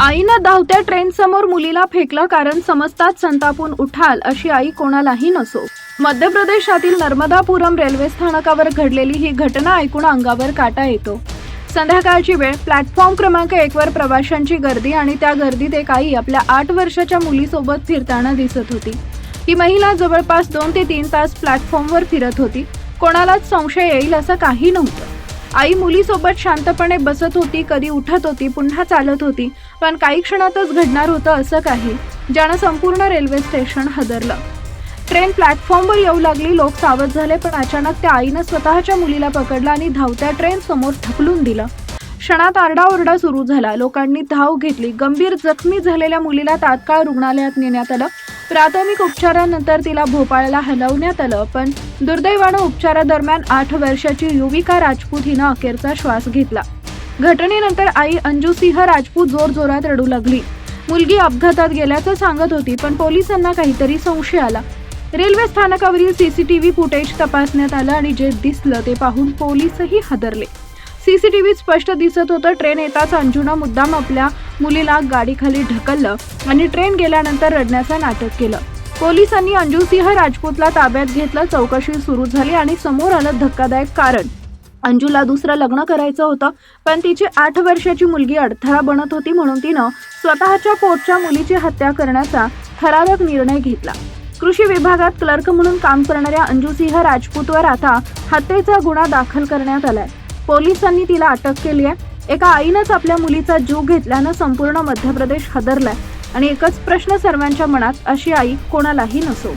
आईनं धावत्या ट्रेन समोर मुलीला फेकलं कारण समजताच संतापून उठाल अशी आई कोणालाही नसो. मध्य प्रदेशातील नर्मदापुरम रेल्वे स्थानकावर घडलेली ही घटना ऐकून अंगावर काटा येतो. संध्याकाळची वेळ, प्लॅटफॉर्म क्रमांक 1 वर प्रवाशांची गर्दी आणि त्या गर्दीत एक आई आपल्या 8 वर्षाच्या मुलीसोबत फिरताना दिसत होती. ही महिला जवळपास 2 ते 3 तास प्लॅटफॉर्मवर फिरत होती. कोणालाच संशय येईल असं काही नव्हतं. आई मुलीसोबत शांतपणे बसत होती, कधी उठत होती, पुन्हा चालत होती. पण काही क्षणातच घडणार होतं असं काही, ज्यानं संपूर्ण रेल्वे स्टेशन हादरलं. ट्रेन प्लॅटफॉर्मवर येऊ लागली. लोक सावध झाले, पण अचानक त्या आईनं स्वतःच्या मुलीला पकडलं आणि धावत्या ट्रेन समोर ढकलून दिलं. क्षणात आरडाओरडा सुरू झाला. लोकांनी धाव घेतली. गंभीर जखमी झालेल्या मुलीला तात्काळ रुग्णालयात नेण्यात आलं. प्राथमिक उपचारानंतर तिला भोपाळला हलवण्यात आलं. पण दुर्दैवानं उपचारादरम्यान 8 वर्षाची युविका राजपूत हिनं अखेरचा श्वास घेतला. घटनेनंतर आई अंजू सिंह राजपूत जोरजोरात रडू लागली. मुलगी अपघातात गेल्याचं सांगत होती, पण पोलिसांना काहीतरी संशय आला. रेल्वे स्थानकावरील सीसीटीव्ही फुटेज तपासण्यात आलं आणि जे दिसलं ते पाहून पोलीसही हादरले. सीसीटीव्हीत स्पष्ट दिसत होतं, ट्रेन येताच अंजूनं मुद्दाम आपल्या मुलीला गाडीखाली ढकललं आणि ट्रेन गेल्यानंतर रडण्याचं नाटक केलं. पोलिसांनी अंजू सिंह राजपूतला ताब्यात घेतलं. चौकशी सुरू झाली आणि समोर आलं धक्कादायक कारण. अंजूला दुसरं लग्न करायचं होतं, पण तिची 8 वर्षाची मुलगी अडथळा बनत होती, म्हणून तिनं स्वतःच्या पोटच्या मुलीची हत्या करण्याचा थरारक निर्णय घेतला. कृषी विभागात क्लर्क म्हणून काम करणाऱ्या अंजू सिंह राजपूतवर आता हत्येचा गुन्हा दाखल करण्यात आलाय. पोलिसांनी तिला अटक केली आहे. एका आईनंच आपल्या मुलीचा जीव घेतल्यानं संपूर्ण मध्य प्रदेश हादरलाय आणि एकच प्रश्न सर्वांच्या मनात, अशी आई कोणालाही नसो.